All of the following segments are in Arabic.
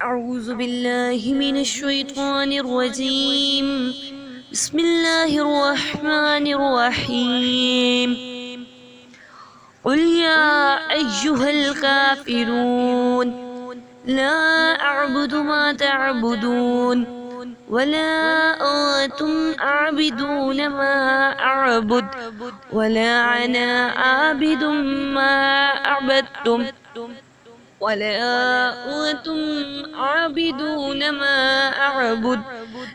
أعوذ بالله من الشيطان الرجيم. بسم الله الرحمن الرحيم. قل يا أيها الكافرون لا أعبد ما تعبدون ولا أنتم عابدون ما أعبد ولا أنا عابد ما عبدتم ولا أنتم عابدون ما أعبد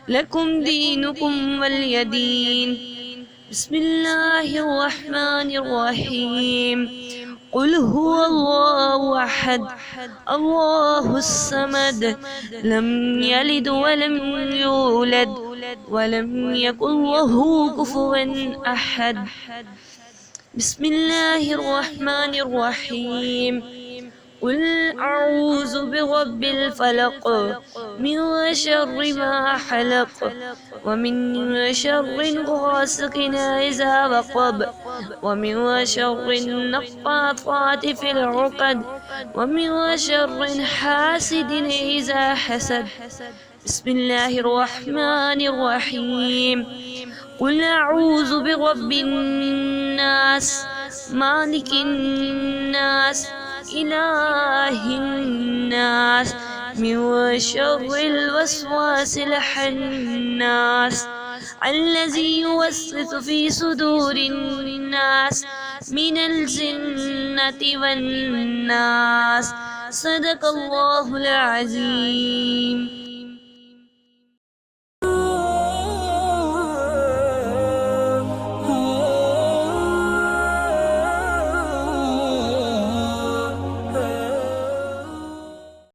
لكم دينكم ولي دين. بسم الله الرحمن الرحيم. قل هو الله أحد الله الصمد لم يلد ولم يولد ولم يكن له كفوا أحد. بسم الله الرحمن الرحيم. قل أعوذ برب الفلق من شر ما خلق ومن شر غاسق إذا وقب ومن شر النفاثات في العقد ومن شر حاسد إذا حسد. بسم الله الرحمن الرحيم. قل أعوذ برب الناس مالك الناس إله الناس من شر الوسواس الخناس الذي يوسوس في صدور الناس من الجنة والناس. صدق الله العظيم.